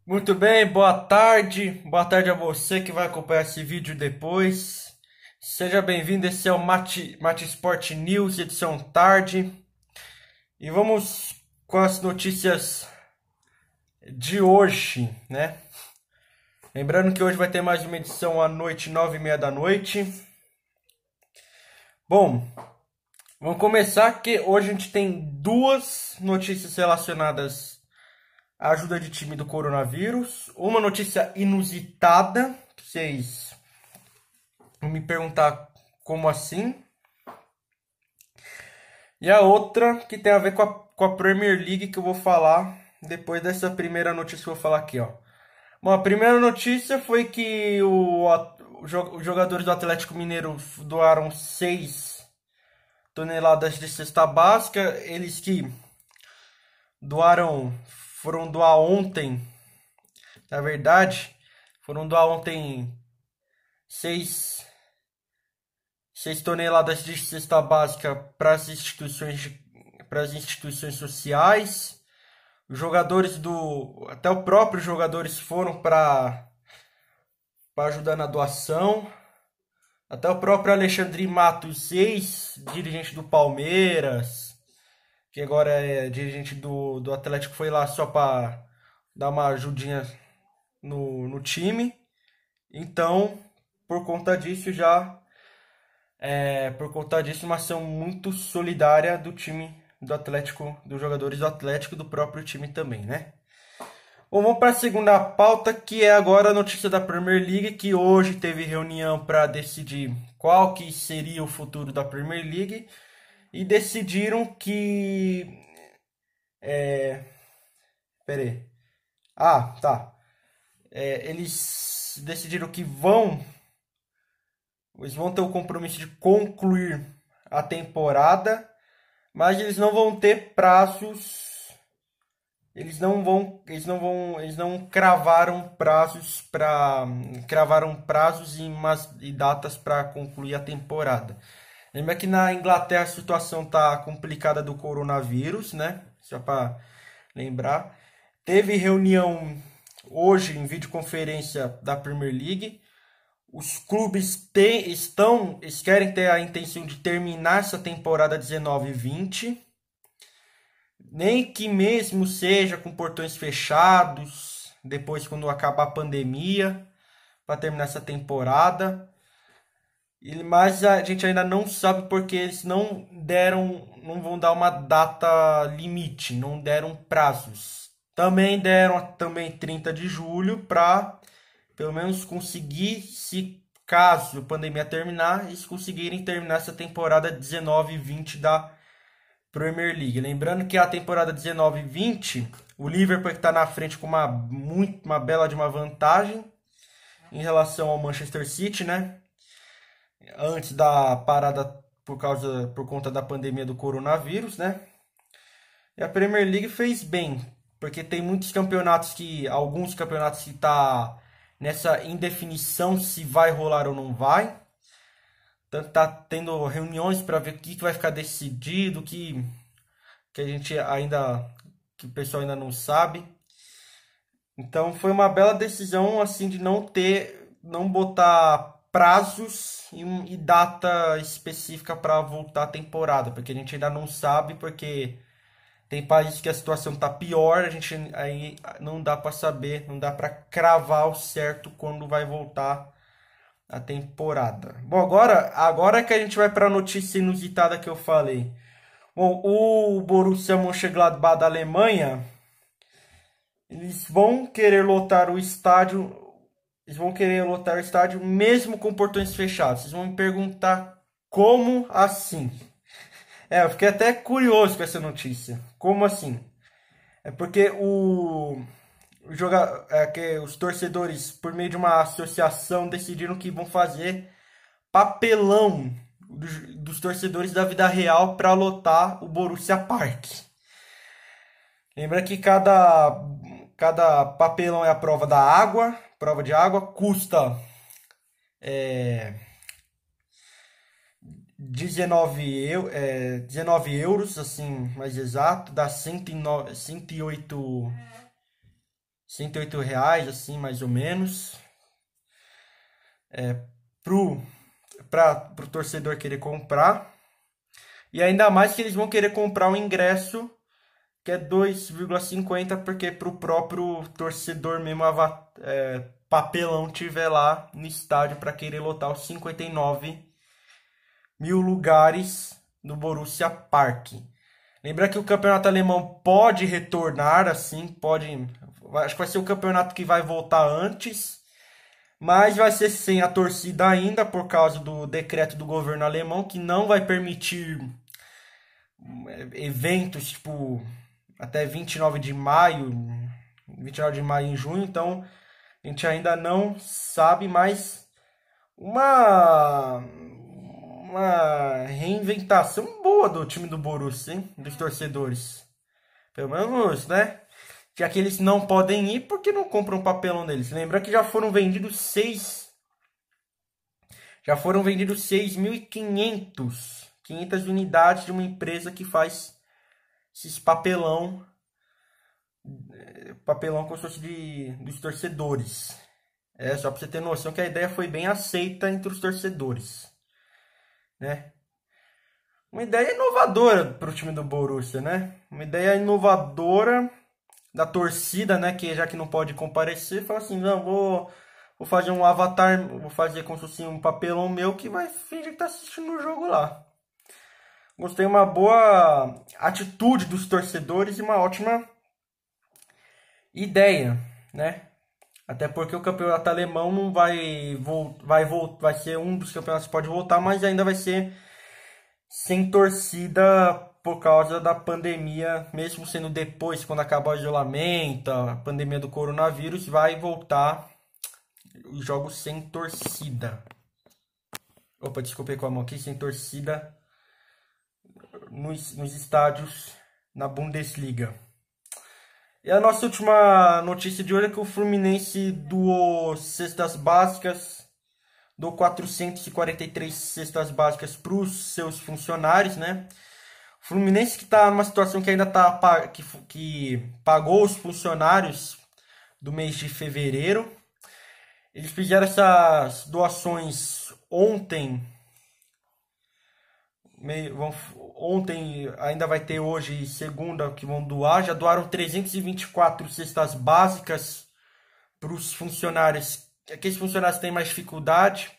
Muito bem, boa tarde. Boa tarde a você que vai acompanhar esse vídeo depois. Seja bem-vindo, esse é o Mate Sport News, edição tarde. E vamos com as notícias de hoje, né? Lembrando que hoje vai ter mais uma edição à noite, 9h30 da noite. Bom, vamos começar que hoje a gente tem duas notícias relacionadas à ajuda de time do coronavírus. Uma notícia inusitada, que vocês vão me perguntar como assim. E a outra que tem a ver com a Premier League, que eu vou falar depois dessa primeira notícia que eu vou falar aqui, ó. Bom, a primeira notícia foi que os jogadores do Atlético Mineiro doaram 6 toneladas de cesta básica. Eles que foram doar ontem, na verdade, foram doar ontem 6 toneladas de cesta básica para as instituições sociais. Os jogadores até os próprios jogadores foram para ajudar na doação. Até o próprio Alexandre Matos, ex-dirigente do Palmeiras, que agora é dirigente do Atlético, foi lá só para dar uma ajudinha no time. Então, por conta disso, uma ação muito solidária do time do Atlético, dos jogadores do Atlético e do próprio time também, né? Bom, vamos para a segunda pauta, que é agora a notícia da Premier League, que hoje teve reunião para decidir qual que seria o futuro da Premier League e decidiram que... Peraí. Ah, tá. Eles decidiram que eles vão ter o compromisso de concluir a temporada, mas eles não vão ter prazos. Eles não cravaram prazos e datas para concluir a temporada. Lembra que na Inglaterra a situação tá complicada do coronavírus, né? Só para lembrar. Teve reunião hoje em videoconferência da Premier League. Os clubes eles querem ter a intenção de terminar essa temporada 19/20. Nem que mesmo seja com portões fechados, depois quando acabar a pandemia, para terminar essa temporada. Mas a gente ainda não sabe porque eles não vão dar uma data limite, não deram prazos. Também deram 30 de julho para pelo menos conseguir, se caso a pandemia terminar, eles conseguirem terminar essa temporada 19/20 da Premier League. Lembrando que a temporada 19/20, o Liverpool está na frente com uma bela de uma vantagem em relação ao Manchester City, né? Antes da parada por conta da pandemia do coronavírus, né? E a Premier League fez bem, porque tem alguns campeonatos que tá nessa indefinição se vai rolar ou não vai. Tanto tá tendo reuniões para ver o que vai ficar decidido, que o pessoal ainda não sabe. Então foi uma bela decisão assim de não botar prazos e data específica para voltar a temporada, porque a gente ainda não sabe, porque tem países que a situação tá pior, a gente aí não dá para saber, não dá para cravar o certo quando vai voltar a temporada. Bom, agora que a gente vai para a notícia inusitada que eu falei. Bom, o Borussia Mönchengladbach da Alemanha, eles vão querer lotar o estádio. Eles vão querer lotar o estádio mesmo com portões fechados. Vocês vão me perguntar como assim? Eu fiquei até curioso com essa notícia. Como assim? É porque que os torcedores, por meio de uma associação, decidiram que vão fazer papelão dos torcedores da vida real para lotar o Borussia Park. Lembra que cada papelão é a prova de água, custa 19 euros, assim, mais exato, dá 108 reais, assim, mais ou menos, pro, pro torcedor querer comprar. E ainda mais que eles vão querer comprar um ingresso que é 2,50, porque pro próprio torcedor mesmo, papelão tiver lá no estádio para querer lotar os 59 mil lugares do Borussia Park. Lembra que o campeonato alemão pode retornar, assim, pode. Acho que vai ser o campeonato que vai voltar antes, mas vai ser sem a torcida ainda, por causa do decreto do governo alemão, que não vai permitir eventos tipo até 29 de maio, 29 de maio em junho, então a gente ainda não sabe, mas uma reinventação boa do time do Borussia, hein? Dos torcedores. Pelo menos, né? Já que eles não podem ir porque não compram papelão deles. Lembra que já foram vendidos 6.500 unidades de uma empresa que faz esses papelão como se fosse dos torcedores. Só pra você ter noção que a ideia foi bem aceita entre os torcedores, né? Uma ideia inovadora pro time do Borussia, né? Uma ideia inovadora da torcida, né? Que já que não pode comparecer, fala assim, não, vou fazer um avatar, vou fazer como se fosse um papelão meu que vai fingir que tá assistindo o jogo lá. Gostei, uma boa atitude dos torcedores e uma ótima ideia, né? Até porque o campeonato alemão não vai ser um dos campeonatos que pode voltar, mas ainda vai ser sem torcida por causa da pandemia, mesmo sendo depois, quando acabar o isolamento, a pandemia do coronavírus, vai voltar os jogos sem torcida. Opa, desculpei com a mão aqui, sem torcida nos estádios na Bundesliga. E a nossa última notícia de hoje é que o Fluminense doou cestas básicas, doou 443 cestas básicas para os seus funcionários, né? O Fluminense que está numa situação que ainda que pagou os funcionários do mês de fevereiro. Eles fizeram essas doações ontem. Ontem, ainda vai ter hoje e segunda que vão doar. Já doaram 324 cestas básicas para os funcionários. Aqueles funcionários que têm mais dificuldade.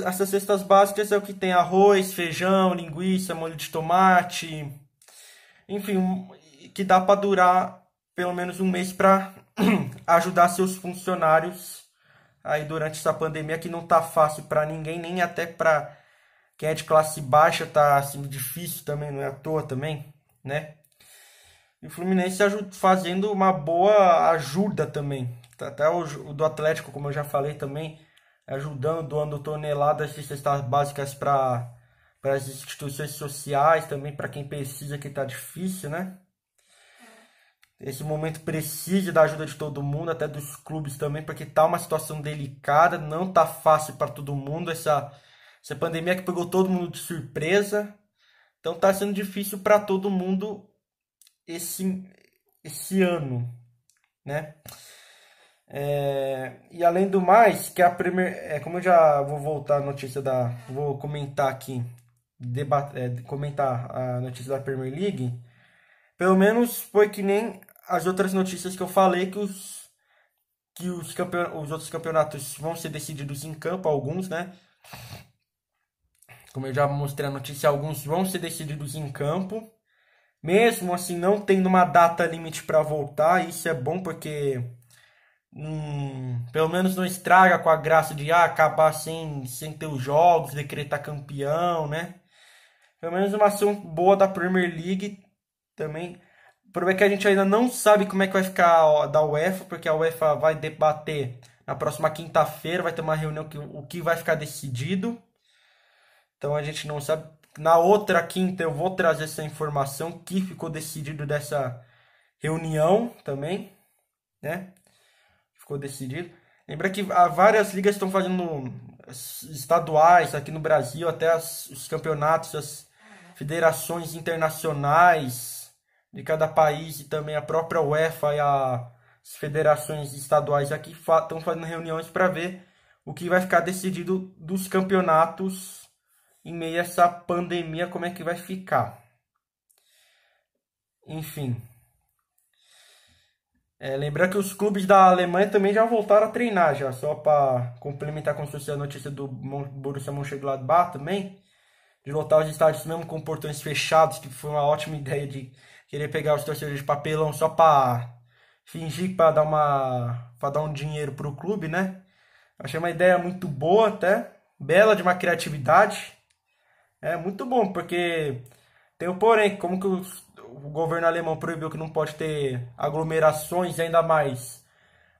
Essas cestas básicas é o que tem arroz, feijão, linguiça, molho de tomate. Enfim, que dá para durar pelo menos um mês para ajudar seus funcionários aí durante essa pandemia que não tá fácil para ninguém, nem até para quem é de classe baixa tá assim difícil também, não é à toa também, né? E o Fluminense fazendo uma boa ajuda também. Até o do Atlético, como eu já falei também, ajudando, doando toneladas de cestas básicas para as instituições sociais, também para quem precisa, que tá difícil, né? Esse momento precisa da ajuda de todo mundo, até dos clubes também, porque tá uma situação delicada, não tá fácil para todo mundo, essa pandemia que pegou todo mundo de surpresa. Então tá sendo difícil para todo mundo esse ano, né? E além do mais, que a como eu já vou voltar a notícia vou comentar aqui, comentar a notícia da Premier League, pelo menos foi que nem as outras notícias que eu falei, que os outros campeonatos vão ser decididos em campo, alguns, né? Como eu já mostrei a notícia, alguns vão ser decididos em campo. Mesmo assim, não tendo uma data limite para voltar, isso é bom porque pelo menos não estraga com a graça de acabar sem ter os jogos, decretar campeão, né? Pelo menos uma ação boa da Premier League também. O problema é que a gente ainda não sabe como é que vai ficar da UEFA, porque a UEFA vai debater na próxima quinta-feira, vai ter uma reunião o que vai ficar decidido. Então a gente não sabe. Na outra quinta eu vou trazer essa informação que ficou decidido dessa reunião também, né? Ficou decidido. Lembra que várias ligas estão fazendo estaduais aqui no Brasil, até os campeonatos, as federações internacionais de cada país e também a própria UEFA e as federações estaduais aqui estão fazendo reuniões para ver o que vai ficar decidido dos campeonatos em meio a essa pandemia, como é que vai ficar. Enfim. Lembrar que os clubes da Alemanha também já voltaram a treinar, já só para complementar com a notícia do Borussia Mönchengladbach também, de lotar os estádios mesmo com portões fechados, que foi uma ótima ideia de querer pegar os torcedores de papelão só para fingir para dar um dinheiro pro clube, né? Achei uma ideia muito boa até, bela, de uma criatividade. É muito bom, porque tem o porém, como que o governo alemão proibiu que não pode ter aglomerações, e ainda mais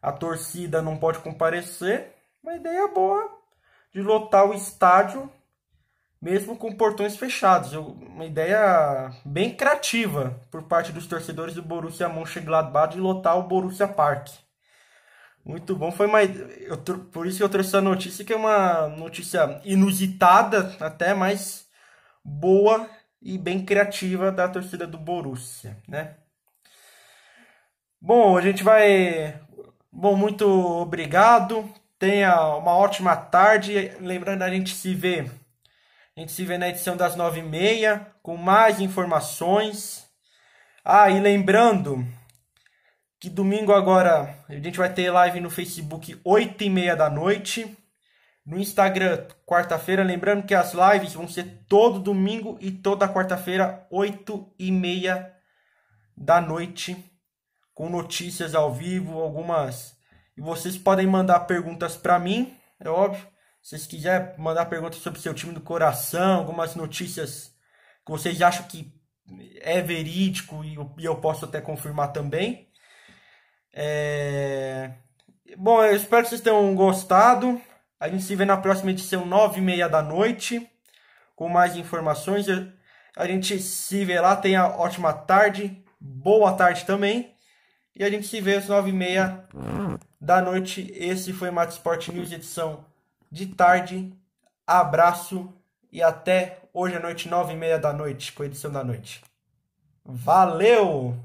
a torcida não pode comparecer. Uma ideia boa de lotar o estádio mesmo com portões fechados. Uma ideia bem criativa por parte dos torcedores do Borussia Mönchengladbach de lotar o Borussia Park. Muito bom, por isso que eu trouxe essa notícia, que é uma notícia inusitada até, mas boa e bem criativa da torcida do Borussia, né? Bom, a gente vai... Bom, muito obrigado. Tenha uma ótima tarde. Lembrando, a gente se vê na edição das 9h30 com mais informações. E lembrando que domingo agora a gente vai ter live no Facebook 8h30 da noite. No Instagram, quarta-feira. Lembrando que as lives vão ser todo domingo e toda quarta-feira, 8h30 da noite. Com notícias ao vivo, algumas. E vocês podem mandar perguntas para mim, é óbvio. Se vocês quiserem mandar perguntas sobre seu time do coração, algumas notícias que vocês acham que é verídico e eu posso até confirmar também. Bom, eu espero que vocês tenham gostado. A gente se vê na próxima edição, 9h30 da noite, com mais informações. A gente se vê lá, tenha ótima tarde, boa tarde também. E a gente se vê às 9h30 da noite. Esse foi o Mato Sport News, edição de tarde. Abraço e até hoje à noite, 9h30 da noite, com a edição da noite. Valeu!